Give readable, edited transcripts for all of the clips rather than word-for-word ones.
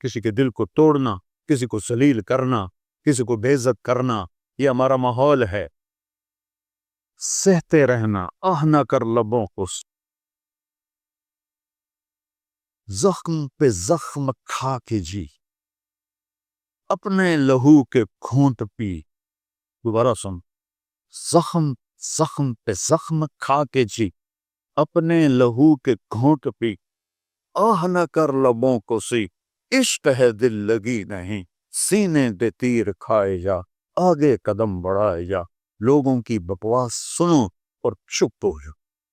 کسی کے دل کو توڑنا، کسی کو ذلیل کرنا، کسی کو بے عزت کرنا، یہ ہمارا ماحول ہے۔ سہتے رہنا، آہ نہ کر لبوں کو، زخم پہ زخم کھا کے جی، اپنے لہو کے گھونٹ پی۔ دوبارہ سن، زخم پہ زخم کھا کے جی، اپنے لہو کے گھونٹ پی، آہ نہ کر لبوں کو سی، عشق ہے دل لگی نہیں، سینے دے تیر کھائے جا، آگے قدم بڑھائے جا۔ لوگوں کی بکواس سنو اور چپ ہو جاؤ،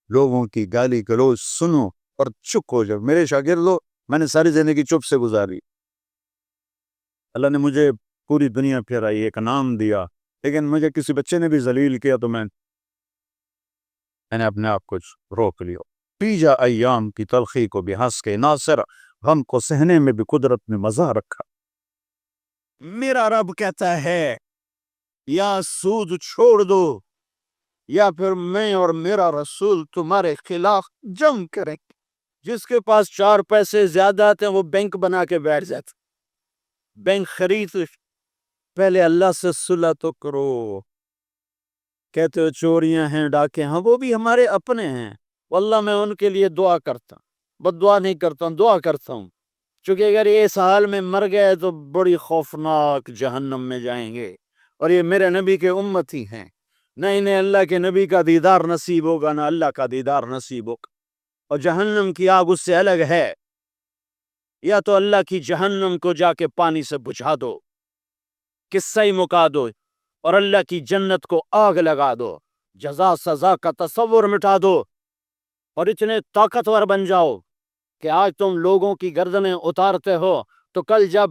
لوگوں کی گالی گلوچ سنو اور چپ ہو جاؤ۔ میرے شاگردوں، میں نے ساری زندگی چپ سے گزاری۔ اللہ نے مجھے پوری دنیا پھرائی، ایک نام دیا، لیکن مجھے کسی بچے نے بھی ذلیل کیا تو میں نے اپنے آپ کو روک لیا۔ پی جا ایام کی تلخی کو بھی ہنس کے، ناصر غم کو سہنے میں بھی قدرت نے مزہ رکھا۔ میرا رب کہتا ہے یا سود چھوڑ دو یا پھر میں اور میرا رسول تمہارے خلاف جنگ کریں گے۔ جس کے پاس 4 پیسے زیادہ آتے ہیں وہ بینک بنا کے بیٹھ جاتا، بینک خرید۔ پہلے اللہ سے صلح تو کرو۔ کہتے ہو چوریاں ہیں، ڈاکے ہیں، وہ بھی ہمارے اپنے ہیں، واللہ میں ان کے لیے دعا کرتا ہوں، بد دعا نہیں کرتا ہوں، دعا کرتا ہوں، چونکہ اگر یہ اس حال میں مر گئے تو بڑی خوفناک جہنم میں جائیں گے، اور یہ میرے نبی کے امتی ہیں، نہ انہیں اللہ کے نبی کا دیدار نصیب ہوگا نہ اللہ کا دیدار نصیب ہوگا، اور جہنم کی آگ اس سے الگ ہے۔ یا تو اللہ کی جہنم کو جا کے پانی سے بجھا دو، قصہ ہی مکا دو، اور اللہ کی جنت کو آگ لگا دو، جزا سزا کا تصور مٹا دو، اور اتنے طاقتور بن جاؤ کہ آج تم لوگوں کی گردنیں اتارتے ہو تو کل جب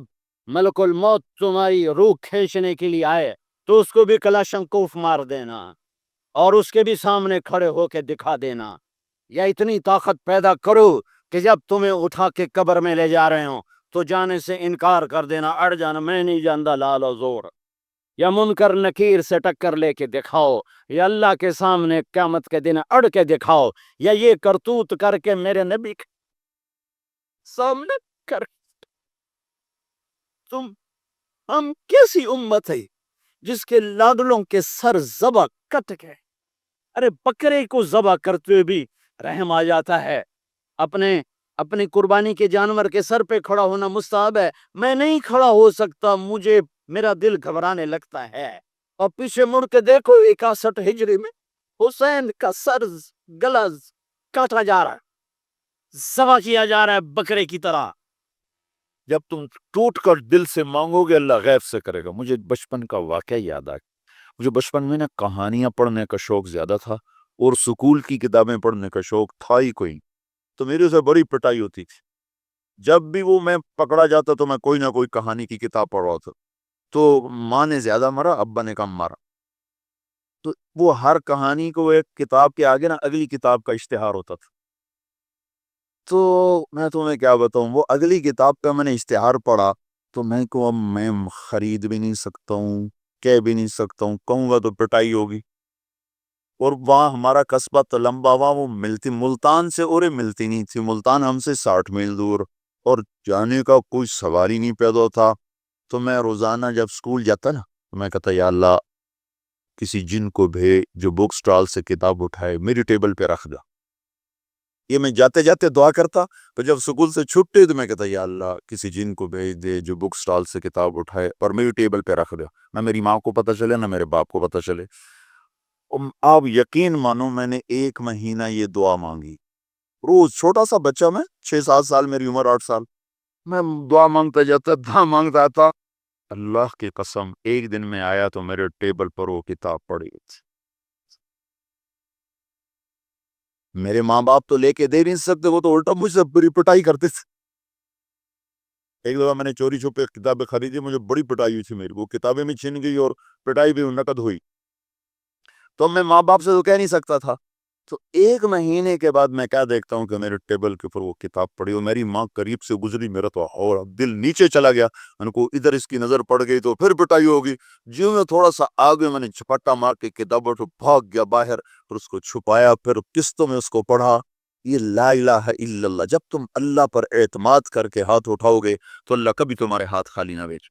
ملک الموت تمہاری روح کھینچنے کے لیے آئے تو اس کو بھی کلاشنکوف مار دینا اور اس کے بھی سامنے کھڑے ہو کے دکھا دینا، یا اتنی طاقت پیدا کرو کہ جب تمہیں اٹھا کے قبر میں لے جا رہے ہوں تو جانے سے انکار کر دینا، اڑ جانا، میں نہیں جانتا لال و زور، یا منکر نکیر سے ٹکر لے کے دکھاؤ، یا اللہ کے سامنے قیامت کے دن اڑ کے دکھاؤ، یا یہ کرتوت کر کے میرے نبی کے سامنے کر۔ ہم کیسی امت ہے جس کے لاڈلوں کے سر ذبح کٹ گئے؟ ارے بکرے کو ذبح کرتے ہوئے بھی رحم آ جاتا ہے۔ اپنی قربانی کے جانور کے سر پہ کھڑا ہونا مستحب ہے، میں نہیں کھڑا ہو سکتا، میرا دل گھبرانے لگتا ہے۔ اور پیچھے مڑ کے دیکھو 61 ہجری میں حسین کا سر گلا کاٹا جا رہا ہے، ذبح کیا جا رہا ہے بکرے کی طرح۔ جب تم ٹوٹ کر دل سے مانگو گے اللہ غیب سے کرے گا۔ مجھے بچپن کا واقعہ یاد آ گیا۔ مجھے بچپن میں کہانیاں پڑھنے کا شوق زیادہ تھا اور سکول کی کتابیں پڑھنے کا شوق تھا ہی کوئی، تو میرے اسے بڑی پٹائی ہوتی تھی۔ جب بھی وہ میں پکڑا جاتا تو میں کوئی نہ کوئی کہانی کی کتاب پڑھ رہا تھا، تو ماں نے زیادہ مارا، ابا نے کم مارا، تو وہ ہر کہانی کو ایک کتاب کے آگے اگلی کتاب کا اشتہار ہوتا تھا۔ تو میں تمہیں کیا بتاؤں، وہ اگلی کتاب کا میں نے اشتہار پڑھا تو میں کو اب میں خرید بھی نہیں سکتا ہوں، کہہ بھی نہیں سکتا ہوں، کہوں گا تو پٹائی ہوگی۔ اور وہاں ہمارا قصبہ تو لمبا، وہاں وہ ملتی ملتان سے اور ملتی نہیں تھی، ملتان ہم سے 60 میل دور، اور جانے کا کوئی سواری نہیں پیدا تھا۔ تو میں روزانہ جب سکول جاتا نا تو میں کہتا یا اللہ کسی جن کو بھیج جو بک سٹال سے کتاب اٹھائے میری ٹیبل پہ رکھ دا۔ یہ میں جاتے جاتے دعا کرتا، تو جب سکول سے چھٹے تو میں کہتا یا اللہ کسی جن کو بھیج دے جو بک سٹال سے کتاب اٹھائے اور میری ٹیبل پہ رکھ دے، نہ میری ماں کو پتہ چلے نہ میرے باپ کو پتہ چلے۔ آپ یقین مانو میں نے 1 مہینہ یہ دعا مانگی، روز، چھوٹا سا بچہ میں، 6-7 سال، میری عمر 8 سال، میں دعا مانگتا جاتا، دعا مانگتا تھا۔ اللہ کی قسم ایک دن میں آیا تو میرے ٹیبل پر وہ کتاب پڑی تھی۔ میرے ماں باپ تو لے کے دے نہیں سکتے، وہ تو الٹا مجھ سے بڑی پٹائی کرتے تھے۔ ایک دفعہ میں نے چوری چھپے کتابیں خریدی، مجھے بڑی پٹائی ہوئی تھی، میری وہ کتابیں بھی چھن گئی اور پٹائی بھی نقد ہوئی، تو میں ماں باپ سے تو کہہ نہیں سکتا تھا۔ تو 1 مہینے کے بعد میں کیا دیکھتا ہوں کہ میرے ٹیبل کے اوپر وہ کتاب پڑی، اور میری ماں قریب سے گزری، میرا تو اور دل نیچے چلا گیا، ان کو ادھر اس کی نظر پڑ گئی تو پھر پٹائی ہوگی۔ جو میں تھوڑا سا آگے میں نے چھپٹا مار کے کتاب بھاگ گیا باہر اور اس کو چھپایا، پھر قسطوں میں اس کو پڑھا۔ یہ لا الہ الا اللہ، جب تم اللہ پر اعتماد کر کے ہاتھ اٹھاؤ گے تو اللہ کبھی تمہارے ہاتھ خالی نہ بھیج۔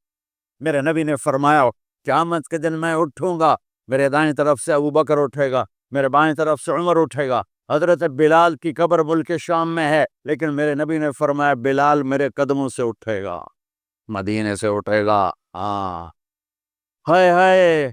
میرے نبی نے فرمایا قیامت کے دن میں اٹھوں گا، میرے دائیں طرف سے ابو بکر اٹھے گا، میرے بائیں طرف سے عمر اٹھے گا۔ حضرت بلال کی قبر ملک شام میں ہے، لیکن میرے نبی نے فرمایا بلال میرے قدموں سے اٹھے گا، مدینے سے اٹھے گا۔ ہاں، ہائے ہائے،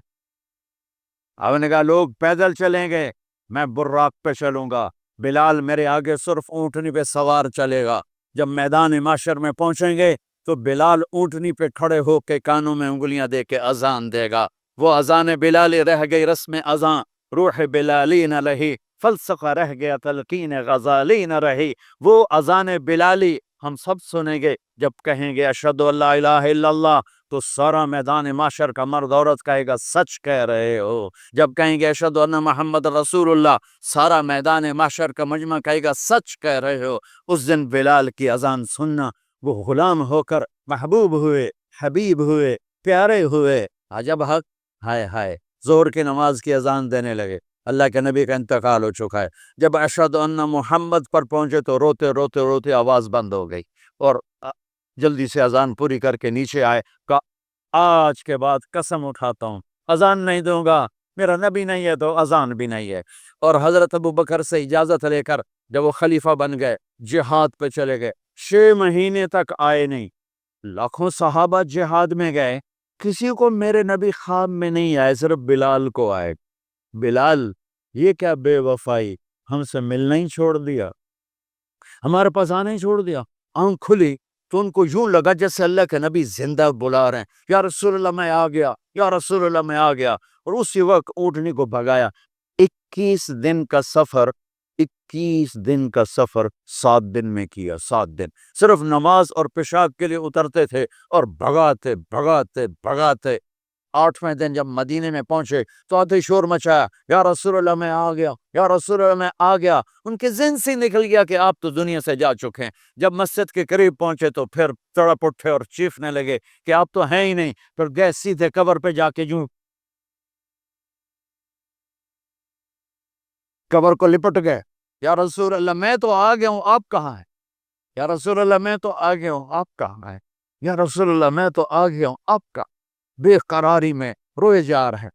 آپ نے کہا لوگ پیدل چلیں گے، میں براق پہ چلوں گا، بلال میرے آگے صرف اونٹنی پہ سوار چلے گا۔ جب میدان معاشر میں پہنچیں گے تو بلال اونٹنی پہ کھڑے ہو کے کانوں میں انگلیاں دے کے اذان دے گا۔ وہ اذان بلالی رہ گئی رسم اذان، روح بلالی نہ رہی، فلسفہ رہ گیا تلقین غزالی نہ رہی۔ وہ اذان بلالی ہم سب سنیں گے جب کہیں گے اشہد ان لا الہ الا اللہ، تو سارا میدان معاشر کا مرد عورت کہے گا سچ کہہ رہے ہو۔ جب کہیں گے اشہد ان محمد رسول اللہ، سارا میدان معاشر کا مجمع کہے گا سچ کہہ رہے ہو۔ اس دن بلال کی اذان سننا، وہ غلام ہو کر محبوب ہوئے، حبیب ہوئے، پیارے ہوئے۔ عجب حق، ہائے ہائے، ظہر کی نماز کی اذان دینے لگے، اللہ کے نبی کا انتقال ہو چکا ہے۔ جب اشہد ان محمد پر پہنچے تو روتے روتے روتے آواز بند ہو گئی، اور جلدی سے اذان پوری کر کے نیچے آئے، کہا آج کے بعد قسم اٹھاتا ہوں اذان نہیں دوں گا، میرا نبی نہیں ہے تو اذان بھی نہیں ہے۔ اور حضرت ابو بکر سے اجازت لے کر جب وہ خلیفہ بن گئے، جہاد پہ چلے گئے، 6 مہینے تک آئے نہیں۔ لاکھوں صحابہ جہاد میں گئے، کسی کو میرے نبی خواب میں نہیں آئے، صرف بلال کو آئے۔ بلال، یہ کیا بے وفائی، ہم سے ملنا ہی چھوڑ دیا، ہمارے پاس آنا ہی چھوڑ دیا۔ آنکھ کھلی تو ان کو یوں لگا جیسے اللہ کے نبی زندہ بلا رہے ہیں، یا رسول اللہ میں آ گیا، یا رسول اللہ میں آ گیا۔ اور اسی وقت اونٹنی کو بھگایا۔ 21 دن کا سفر، 21 دن کا سفر 7 دن میں کیا، 7 دن صرف نماز اور پیشاب کے لیے اترتے تھے اور بھگاتے بھگاتے بھگاتے۔ 8ویں دن جب مدینے میں پہنچے تو آتے شور مچایا، یا رسول اللہ میں آ گیا، یا رسول اللہ میں آ گیا۔ ان کے ذہن سے نکل گیا کہ آپ تو دنیا سے جا چکے ہیں۔ جب مسجد کے قریب پہنچے تو پھر تڑپ اٹھے اور چیخنے لگے کہ آپ تو ہیں ہی نہیں۔ پھر گئے سیدھے قبر پہ جا کے جو قبر کو لپٹ گئے، یا رسول اللہ میں تو آ گیا ہوں، آپ کہاں ہیں؟ یا رسول اللہ میں تو آ گیا ہوں، آپ کہاں ہیں؟ یا رسول اللہ میں تو آ گیا ہوں، آپ کا بے قراری میں روئے جا رہے،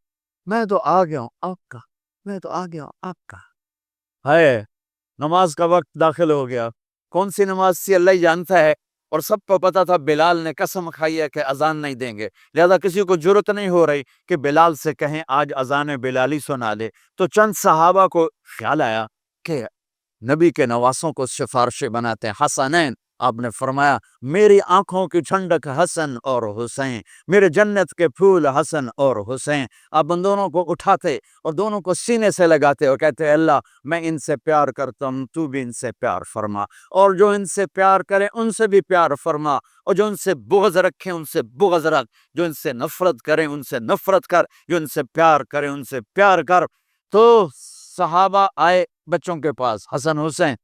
میں تو آ گیا ہوں، آپ کا میں تو آ گیا ہوں، آپ کا ہے۔ نماز کا وقت داخل ہو گیا، کون سی نماز تھی اللہ ہی جانتا ہے، اور سب کو پتا تھا بلال نے قسم کھائی ہے کہ اذان نہیں دیں گے، لہذا کسی کو جرت نہیں ہو رہی کہ بلال سے کہیں آج اذان بلالی سنا لے۔ تو چند صحابہ کو خیال آیا کہ نبی کے نواسوں کو سفارشیں بناتے ہیں، حسنین، آپ نے فرمایا میری آنکھوں کی ٹھنڈک حسن اور حسین، میرے جنت کے پھول حسن اور حسین۔ آپ ان دونوں کو اٹھاتے اور دونوں کو سینے سے لگاتے اور کہتے اللہ میں ان سے پیار کرتا ہوں، تو بھی ان سے پیار فرما، اور جو ان سے پیار کرے ان سے بھی پیار فرما، اور جو ان سے بغض رکھیں ان سے بغض رکھ، جو ان سے نفرت کریں ان سے نفرت کر، جو ان سے پیار کریں ان سے پیار کر۔ تو صحابہ آئے بچوں کے پاس، حسن حسین،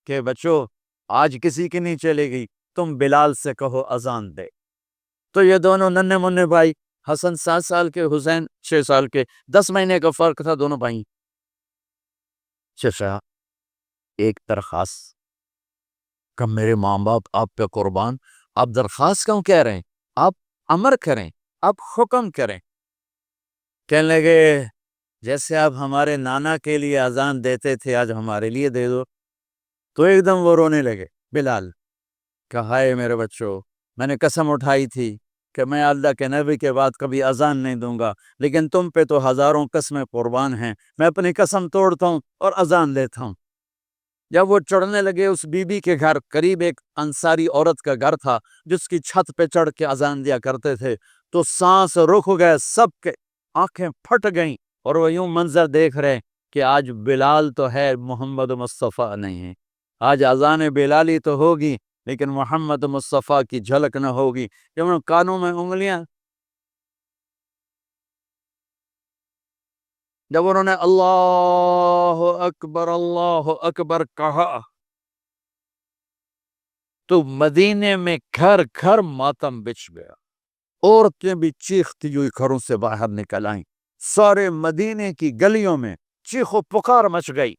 کہ بچوں آج کسی کی نہیں چلے گی، تم بلال سے کہو اذان دے۔ تو یہ دونوں ننھے منھے بھائی، حسن 7 سال کے، حسین 6 سال کے، 10 مہینے کا فرق تھا دونوں بھائی۔ چچا، ایک درخواست، کہ میرے ماں باپ آپ پہ قربان، آپ درخواست کیوں کہہ رہے ہیں؟ آپ امر کریں، آپ حکم کریں۔ کہنے لگے جیسے آپ ہمارے نانا کے لیے اذان دیتے تھے آج ہمارے لیے دے دو۔ تو ایک دم وہ رونے لگے بلال، کہ ہائے میرے بچوں، میں نے قسم اٹھائی تھی کہ میں اللہ کے نبی کے بعد کبھی اذان نہیں دوں گا، لیکن تم پہ تو ہزاروں قسمیں قربان ہیں، میں اپنی قسم توڑتا ہوں اور اذان دیتا ہوں۔ جب وہ چڑھنے لگے اس بی بی کے گھر، قریب ایک انصاری عورت کا گھر تھا جس کی چھت پہ چڑھ کے اذان دیا کرتے تھے، تو سانس رک گئے سب کے، آنکھیں پھٹ گئیں، اور وہ یوں منظر دیکھ رہے کہ آج بلال تو ہے، محمد مصطفیٰ نہیں ہے۔ آج اذان بلالی تو ہوگی لیکن محمد مصطفیٰ کی جھلک نہ ہوگی۔ جب انہوں کانوں میں انگلیاں، جب انہوں نے اللہ اکبر کہا تو مدینے میں گھر گھر ماتم بچھ گیا، عورتیں بھی چیختی ہوئی گھروں سے باہر نکل آئیں، سارے مدینے کی گلیوں میں چیخ و پکار مچ گئی۔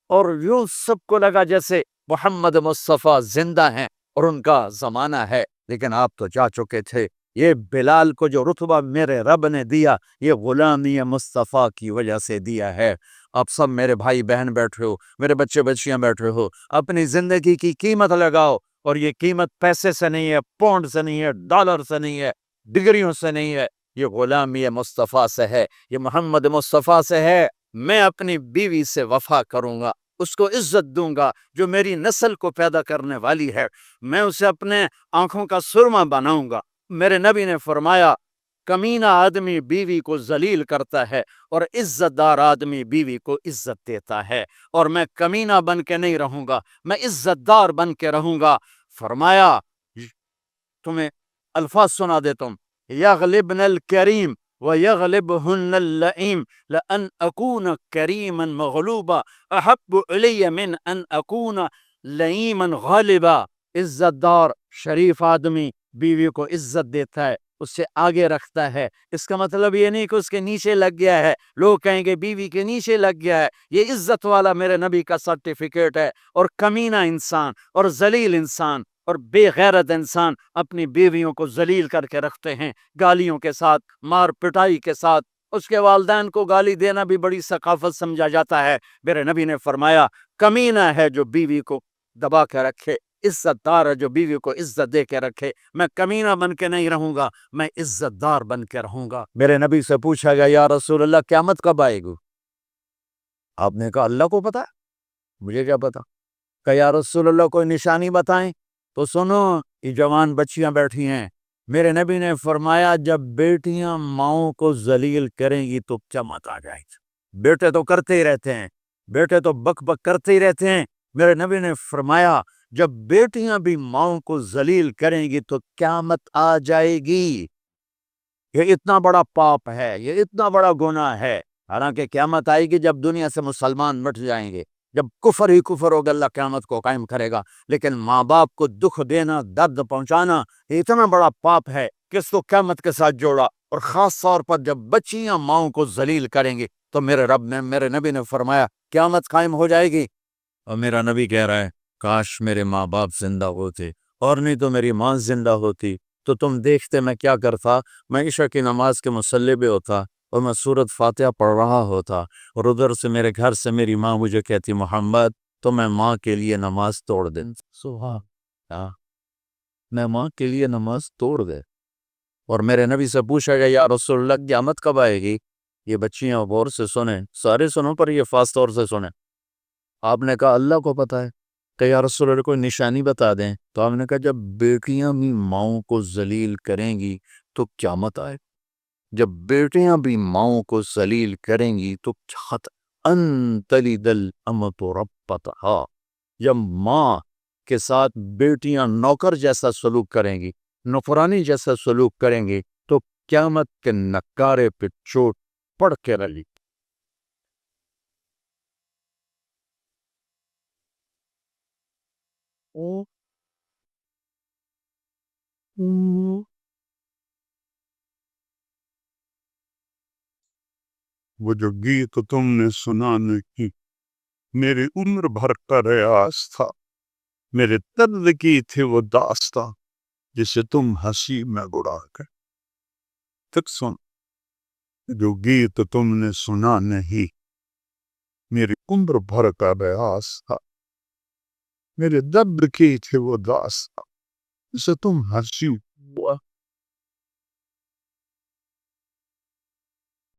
اور یوں سب کو لگا جیسے محمد مصطفیٰ زندہ ہیں اور ان کا زمانہ ہے، لیکن آپ تو جا چکے تھے۔ یہ بلال کو جو رتبہ میرے رب نے دیا، یہ غلامی مصطفیٰ کی وجہ سے دیا ہے۔ آپ سب میرے بھائی بہن بیٹھے ہو، میرے بچے بچیاں بیٹھے ہو، اپنی زندگی کی قیمت لگاؤ، اور یہ قیمت پیسے سے نہیں ہے، پاؤنڈ سے نہیں ہے، ڈالر سے نہیں ہے، ڈگریوں سے نہیں ہے، یہ غلامی مصطفیٰ سے ہے، یہ محمد مصطفیٰ سے ہے۔ میں اپنی بیوی سے وفا کروں گا، اس کو عزت دوں گا، جو میری نسل کو پیدا کرنے والی ہے، میں اسے اپنے آنکھوں کا سرما بناؤں گا۔ میرے نبی نے فرمایا کمینہ آدمی بیوی کو ذلیل کرتا ہے اور عزت دار آدمی بیوی کو عزت دیتا ہے، اور میں کمینہ بن کے نہیں رہوں گا، میں عزت دار بن کے رہوں گا۔ فرمایا تمہیں الفاظ سنا دیتا ہوں، یغلبن الکریم ویغلبہن اللئیم لأن اکون کریما مغلوبا احب علی من ان اکون لئیما غالبا۔ عزت دار شریف آدمی بیوی کو عزت دیتا ہے، اس سے آگے رکھتا ہے۔ اس کا مطلب یہ نہیں کہ اس کے نیچے لگ گیا ہے، لوگ کہیں گے بیوی کے نیچے لگ گیا ہے، یہ عزت والا میرے نبی کا سرٹیفکیٹ ہے۔ اور کمینہ انسان اور ذلیل انسان اور بے غیرت انسان اپنی بیویوں کو ذلیل کر کے رکھتے ہیں، گالیوں کے ساتھ، مار پٹائی کے ساتھ۔ اس کے والدین کو گالی دینا بھی بڑی ثقافت سمجھا جاتا ہے۔ میرے نبی نے فرمایا کمینہ ہے جو بیوی کو دبا کے رکھے، عزت دار ہے جو بیوی کو عزت دے کے رکھے۔ میں کمینہ بن کے نہیں رہوں گا، میں عزت دار بن کے رہوں گا۔ میرے نبی سے پوچھا گیا یا رسول اللہ قیامت کب آئے گی؟ آپ نے کہا اللہ کو پتا، مجھے کیا پتا۔ کہ یا رسول اللہ کوئی نشانی بتائیں؟ تو سنو، یہ جوان بچیاں بیٹھی ہیں، میرے نبی نے فرمایا جب بیٹیاں ماؤں کو ذلیل کریں گی تو قیامت آ جائے گی۔ بیٹے تو کرتے ہی رہتے ہیں، بیٹے تو بک بک کرتے ہی رہتے ہیں۔ میرے نبی نے فرمایا جب بیٹیاں بھی ماؤں کو ذلیل کریں گی تو قیامت آ جائے گی۔ یہ اتنا بڑا پاپ ہے، یہ اتنا بڑا گناہ ہے۔ حالانکہ قیامت آئے گی جب دنیا سے مسلمان مٹ جائیں گے، جب کفر ہی کفر ہوگا، اللہ قیامت کو قائم کرے گا۔ لیکن ماں باپ کو دکھ دینا، درد پہنچانا، یہ اتنا بڑا پاپ ہے کہ اس کو قیامت کے ساتھ جوڑا۔ اور خاص طور پر جب بچیاں ماؤں کو ذلیل کریں گی تو میرے نبی نے فرمایا قیامت قائم ہو جائے گی۔ اور میرا نبی کہہ رہا ہے کاش میرے ماں باپ زندہ ہوتے، اور نہیں تو میری ماں زندہ ہوتی تو تم دیکھتے میں کیا کرتا۔ میں عشاء کی نماز کے مصلی پہ ہوتا اور میں سورۃ فاتحہ پڑھ رہا ہوتا، اور ادھر سے میرے گھر سے میری ماں مجھے کہتی محمد، تو میں ماں کے لیے نماز توڑ دیتا۔ سبحان اللہ، میں ماں کے لیے نماز توڑ دے۔ اور میرے نبی سے پوچھا گیا یا رسول اللہ قیامت کب آئے گی؟ یہ بچیاں غور سے سنیں، سارے سنوں پر یہ خاص طور سے سنیں۔ آپ نے کہا اللہ کو پتا ہے۔ کہ یا رسول اللہ کوئی نشانی بتا دیں؟ تو آپ نے کہا جب بیٹیاں بھی ماؤں کو ذلیل کریں گی تو قیامت آئے۔ جب بیٹیاں بھی ماؤں کو ذلیل کریں گی تو قیامت ان تلد الامۃ ربتہا۔ جب ماں کے ساتھ بیٹیاں نوکر جیسا سلوک کریں گی، نوکرانی جیسا سلوک کریں گی، تو قیامت کے نکارے پہ چوٹ پڑ کے رلی۔ وہ جو گیت تم نے سنا نہیں، میری عمر بھر کا ریاض تھا، میرے درد کی تھی وہ داستاں جسے تم ہنسی میں اڑا گئے۔ تک سن، جو گیت تم نے سنا نہیں، میری عمر بھر کا ریاض تھا، میرے درد کی تھی وہ داستاں جسے تم ہنسی